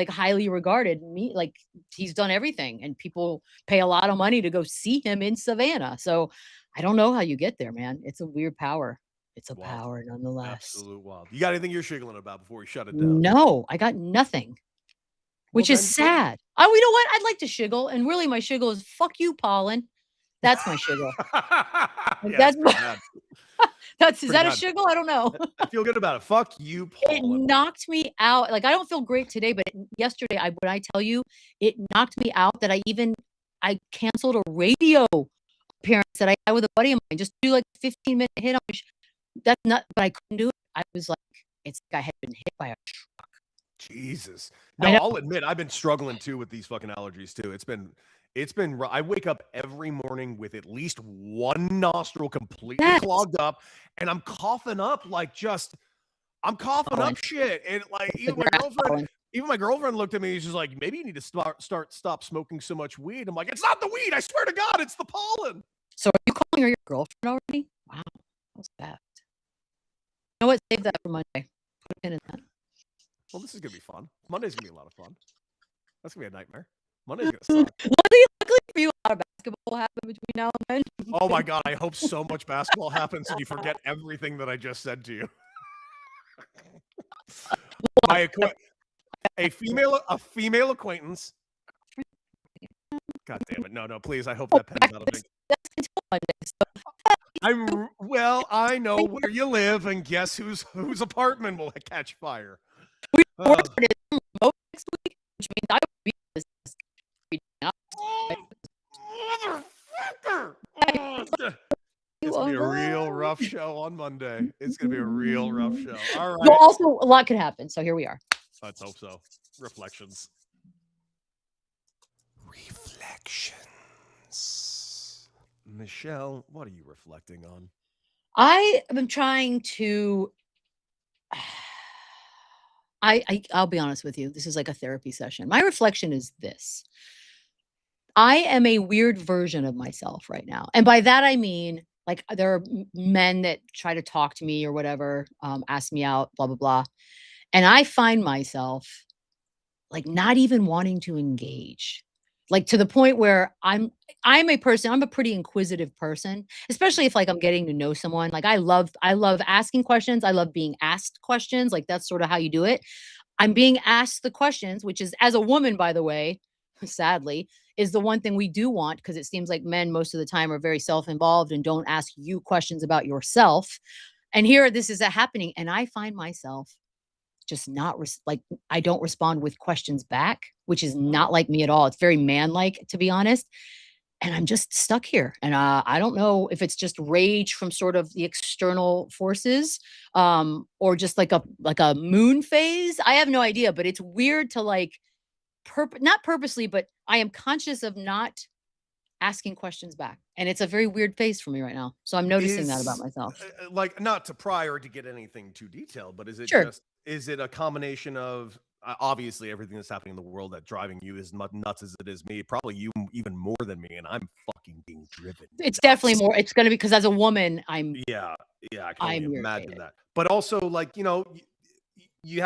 highly regarded like he's done everything and people pay a lot of money to go see him in Savannah. So I don't know how you get there, man. It's a weird power. It's a Wild. power nonetheless. Absolute wild. You got anything you're shiggling about before we shut it down? No, I got nothing. Which Well, is sad. Oh, you know what? I'd like to shiggle, and really my shiggle is fuck you, Pollen. That's my shiggle. Yeah, Is that a shiggle? I don't know. I feel good about it. Fuck you, It Pollen. knocked me out. Like, I don't feel great today, but yesterday, when I tell you, it knocked me out that I canceled a radio appearance that I had with a buddy of mine, just do like a 15-minute hit on that's not, but I couldn't do it. I was like, it's like I had been hit by a truck. Jesus. No, I'll admit I've been struggling too with these fucking allergies too. It's been I wake up every morning with at least one nostril completely clogged up, and I'm coughing up I'm coughing up shit. And like even my girlfriend looked at me and she's like, maybe you need to stop smoking so much weed. I'm like, it's not the weed, I swear to God, it's the pollen. So are you calling her your girlfriend already? Wow. What's that? You know what? Save that for Monday. Put a pin in that. Well, this is gonna be fun. Monday's gonna be a lot of fun. That's gonna be a nightmare. Monday's gonna suck. Luckily for you, a lot of basketball will happen between now and then. Oh my God, I hope so much basketball happens and you forget everything that I just said to you. A female acquaintance. God damn it! No, please. I hope that pen's out of ink. I know where you live, and guess whose apartment will catch fire. Next week, which means I will be this. Motherfucker! It's gonna be a real rough show on Monday. It's gonna be a real rough show. All right. Well, also a lot could happen, so here we are. Let's hope so. Reflections. Michelle, what are you reflecting on? I am trying to. I'll be honest with you. This is like a therapy session. My reflection is this. I am a weird version of myself right now. And by that, I mean, like, there are men that try to talk to me or whatever, ask me out, blah, blah, blah. And I find myself like not even wanting to engage, like to the point where I'm a pretty inquisitive person, especially if like I'm getting to know someone. Like I love asking questions. I love being asked questions. Like that's sort of how you do it. I'm being asked the questions, which is, as a woman, by the way, sadly, is the one thing we do want, because it seems like men most of the time are very self-involved and don't ask you questions about yourself. And here this is happening. And I find myself just not I don't respond with questions back, which is not like me at all. It's very man-like, to be honest. And I'm just stuck here. And I don't know if it's just rage from sort of the external forces, or just like a moon phase. I have no idea, but it's weird to like not purposely, but I am conscious of not asking questions back. And it's a very weird phase for me right now. So I'm noticing that about myself. Like, not to pry or to get anything too detailed, but is it is it a combination of obviously everything that's happening in the world that driving you is nuts as it is me, probably you even more than me, and I'm fucking being driven. It's definitely more. It's going to be because as a woman, I can only imagine that. But also, like, you know, you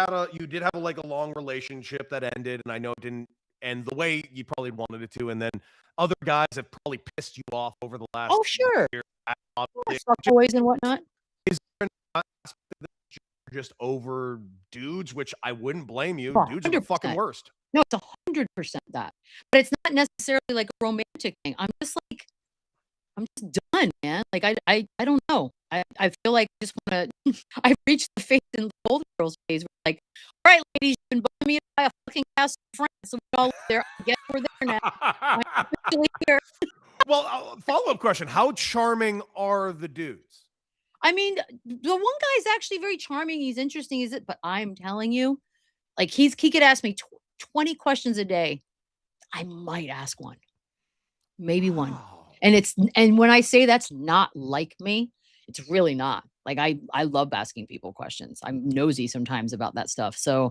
did have like a long relationship that ended, and I know it didn't end the way you probably wanted it to, and then other guys have probably pissed you off over the last year. Boys and whatnot. Is there an aspect that you're just over dudes, which I wouldn't blame you. Dudes are the fucking worst. No, it's 100% that. But it's not necessarily like a romantic thing. I'm just done, man. Like I don't know. I feel like I just want to. I've reached the phase in the old girls phase where like, all right, ladies, you've been bumming me to buy a fucking house in France, so we all live there. I guess we're there now. I'm officially here. Well, follow-up question: how charming are the dudes? I mean, the one guy is actually very charming. He's interesting, but I'm telling you, like he could ask me 20 questions a day. I might ask one, maybe one. And when I say that's not like me, it's really not. Like I love asking people questions. I'm nosy sometimes about that stuff. So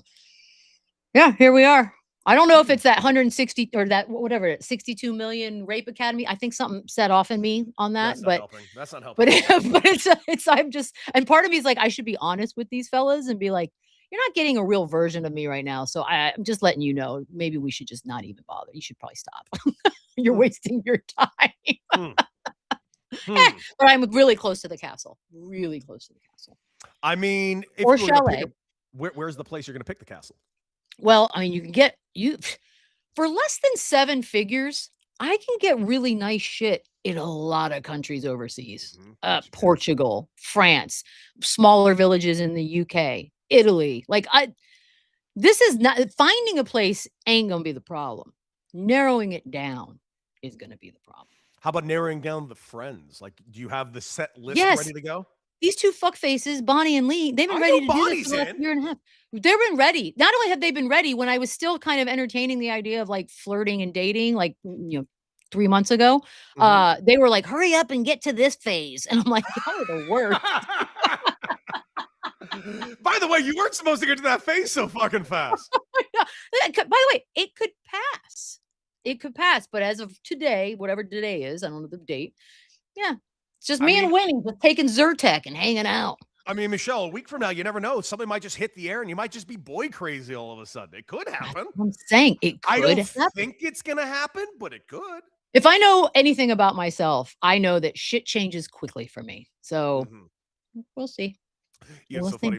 yeah, here we are. I don't know if it's that 160 or that whatever 62 million rape academy. I think something set off in me on that, That's not but helping. That's not but helping. but it's I'm just and part of me is like I should be honest with these fellas and be like, you're not getting a real version of me right now. So I'm just letting you know. Maybe we should just not even bother. You should probably stop. You're Hmm. wasting your time. Hmm. Hmm. But I'm really close to the castle. Really close to the castle. I mean, if Or you were gonna pick chalet. where's the place you're going to pick the castle? Well, I mean, you can get you for less than 7 figures, I can get really nice shit in a lot of countries overseas. Mhm. Yes, you can. Portugal, France, smaller villages in the UK, Italy. Like this is not finding a place ain't gonna be the problem. Narrowing it down is gonna be the problem. How about narrowing down the friends? Like, do you have the set list Yes. ready to go? These 2 fuck faces, Bonnie and Lee, they've been I ready know to do this Bonnie's for the last in. year and a half. They've been ready. Not only have they been ready when I was still kind of entertaining the idea of like flirting and dating, like 3 months ago, Mhm. they were like, "Hurry up and get to this phase," and I'm like, "Y'all are the worst." By the way, you weren't supposed to get to that phase so fucking fast. By the way, it could pass. It could pass, but as of today, whatever today is, I don't know the date. Yeah, it's just I me mean, and Winnie just taking Zyrtec and hanging out. I mean, Michelle, a week from now, you never know. Something might just hit the air and you might just be boy crazy all of a sudden. It could happen. I'm saying it I could don't happen. think it's going to happen, but it could. If I know anything about myself, I know that shit changes quickly for me. So we'll see. Yeah, it's so funny.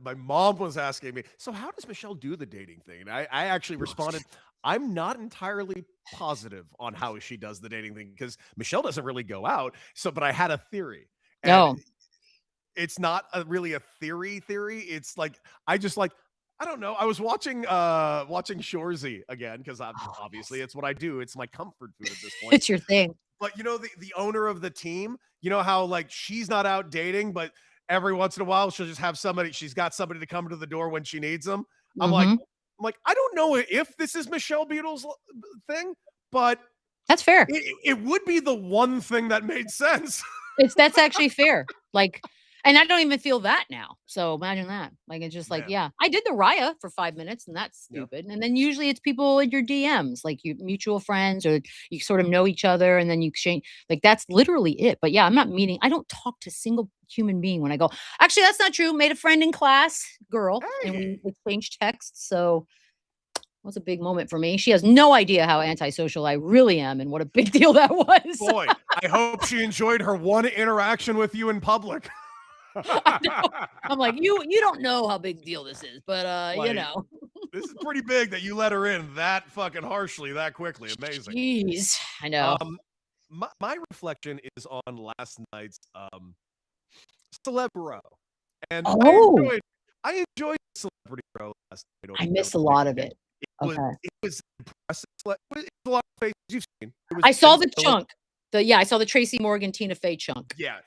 My mom was asking me, so how does Michelle do the dating thing? And I actually responded, I'm not entirely positive on how she does the dating thing because Michelle doesn't really go out. So, but I had a theory. And No. it's not really a theory. It's like I just like I don't know. I was watching Shorzy again because obviously it's what I do. It's my comfort food at this point. It's your thing. But the owner of the team, you know how like she's not out dating, but every once in a while she'll just have somebody. She's got somebody to come to the door when she needs them. I'm like, I don't know if this is Michelle Beadle's thing, but That's fair. it would be the one thing that made sense. That's actually fair. Like, and I don't even feel that now. So imagine that. Like, it's just like, yeah, I did the Raya for 5 minutes and that's stupid. And then usually it's people in your DMs, like you mutual friends or you sort of know each other and then you exchange. Like, that's literally it. But yeah, I don't talk to a single human being when I go. Actually, that's not true. Made a friend in class, girl, and we exchanged texts. So it was a big moment for me. She has no idea how antisocial I really am and what a big deal that was. Boy, I hope she enjoyed her one interaction with you in public. I know. I'm like, you don't know how big deal this is, but this is pretty big that you let her in that fucking harshly that quickly. Amazing. Jeez, I know. My reflection is on last night's Celeb Row, and I enjoyed Celebrity Row last night. I missed a lot of it. It was impressive. It was a lot of faces you've seen. I saw the chunk. I saw the Tracy Morgan, Tina Fey chunk. Yeah,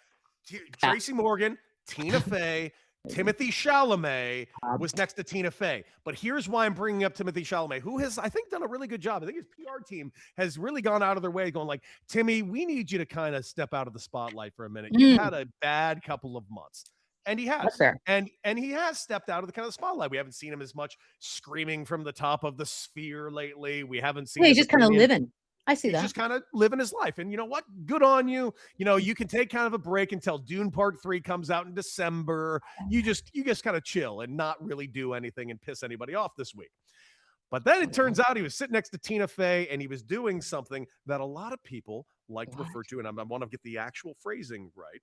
Tracy Morgan, Tina Fey, Timothy Chalamet was next to Tina Fey. But here's why I'm bringing up Timothy Chalamet, who has, I think, done a really good job. I think his PR team has really gone out of their way going like, Timmy, we need you to kind of step out of the spotlight for a minute. You've had a bad couple of months. And he has. That's fair. And he has stepped out of the kind of spotlight. We haven't seen him as much screaming from the top of the sphere lately. We haven't seen he's just kind of living. I see that. He's just kind of living his life. And you know what? Good on you. You can take kind of a break until Dune Part 3 comes out in December. You just kind of chill and not really do anything and piss anybody off this week. But then it turns out he was sitting next to Tina Fey and he was doing something that a lot of people like to refer to, and I want to get the actual phrasing right.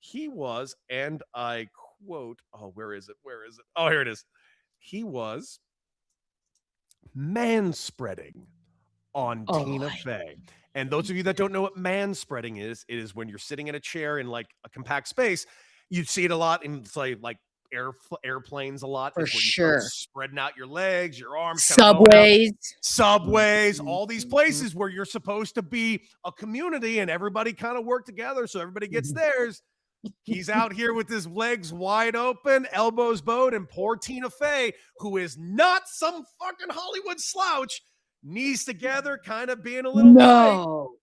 He was, and I quote, where is it? Oh, here it is. He was manspreading on Tina Fey. And those of you that don't know what manspreading is, it is when you're sitting in a chair in like a compact space. You see it a lot in like airplanes a lot. For sure. Spreading out your legs, your arms. Subways, all these places where you're supposed to be a community and everybody kind of work together so everybody gets theirs. He's out here with his legs wide open, elbows bowed, and poor Tina Fey, who is not some fucking Hollywood slouch, knees together, kind of being a little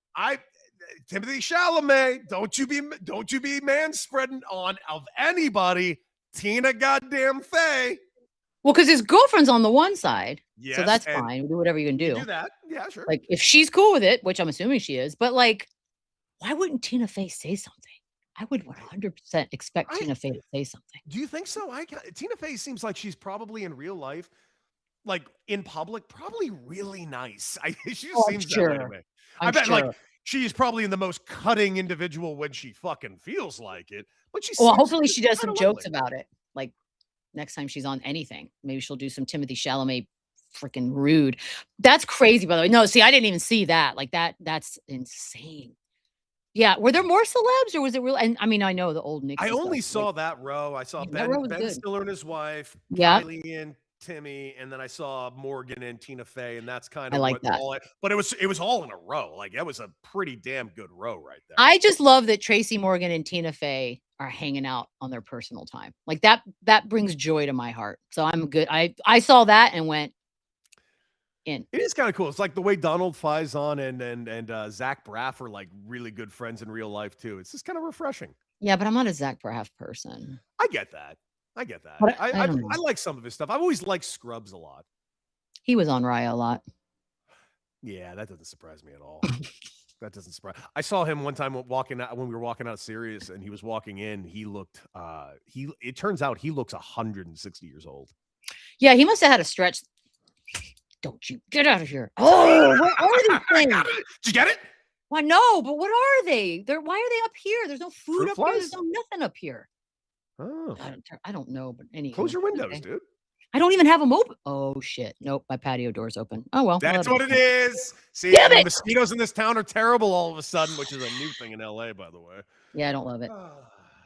Timothy Chalamet, don't you be man spreading on of anybody. Tina goddamn Fey. Well, because his girlfriend's on the one side, so Yes, that's and fine. Do whatever you can you do. do that. Yeah, sure. Like, if she's cool with it, which I'm assuming she is, but, like, why wouldn't Tina Fey say something? I would 100% expect I Tina Fey to say something. do you think so? Tina Fey seems like she's probably in real life, like in public, probably really nice. She Oh, just I'm seems that way to sure. me. I I'm bet like sure. she's probably in the most cutting individual when she fucking feels like it, but she Well, seems hopefully she does kind some of jokes lovely. about it, like, next time she's on anything. Maybe she'll do some Timothy Chalamet freaking rude. That's crazy, by the way. No, see, I didn't even see that. Like, that's insane. Yeah, were there more celebs, or was it real? And, I mean, I know the old I Nixie stuff, only like, saw that row. I saw yeah, that row was Ben good. Stiller and his wife, Yeah, Kylie and Timmy, and then I saw Morgan and Tina Fey, and that's kind I of like what that. all. But it was all in a row. Like that was a pretty damn good row right there. I just love that Tracy Morgan and Tina Fey are hanging out on their personal time. Like, that brings joy to my heart. So I'm good. I saw that and went in. It is kind of cool. It's like the way Donald Faison and Zach Braff are like really good friends in real life too. It's just kind of refreshing. Yeah, but I'm not a Zach Braff person. I get that. I get that. But I I I, don't know. I like some of his stuff. I've always liked Scrubs a lot. He was on Raya a lot. Yeah, that doesn't surprise me at all. That doesn't surprise. I saw him one time walking out when we were walking out of Sirius, and he was walking in. He looked. It turns out he looks 160 years old. Yeah, he must have had a stretch. Don't you get out of here. Oh, what are these I things? got it. Did you get it? Why no, but what are they? Why are they up here? There's no food Fruit up here. There's flies? no nothing up here. Oh, I don't know, but anyway. close your windows, Okay. dude. I don't even have them open. Oh shit. Nope, my patio door's open. Oh well. That's whatever. what it is. See, Damn the it! mosquitoes in this town are terrible all of a sudden, which is a new thing in LA, by the way. Yeah, I don't love it.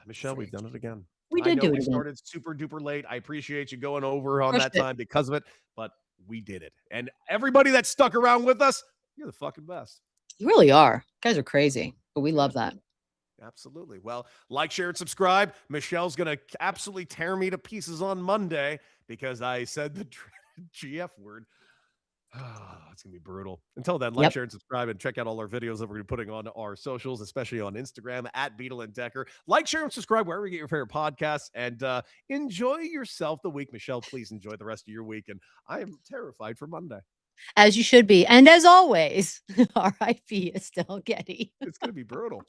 Michelle, we've done it again. We I did know do we it again. started super duper late. I appreciate you going over on Crushed that it. time because of it, but we did it. And everybody that stuck around with us, you're the fucking best. You really are. You guys are crazy, but we love that. Absolutely. Well, like, share, and subscribe. Michelle's going to absolutely tear me to pieces on Monday because I said the GF word. It's going to be brutal. Until then, like, Yep. share, and subscribe, and check out all our videos that we're going to be putting on our socials, especially on Instagram at Beadle and Decker. Like, share, and subscribe wherever you get your favorite podcasts, and enjoy yourself the week. Michelle, please enjoy the rest of your week, and I am terrified for Monday. As you should be. And as always, R.I.P. Estelle Getty. It's going to be brutal.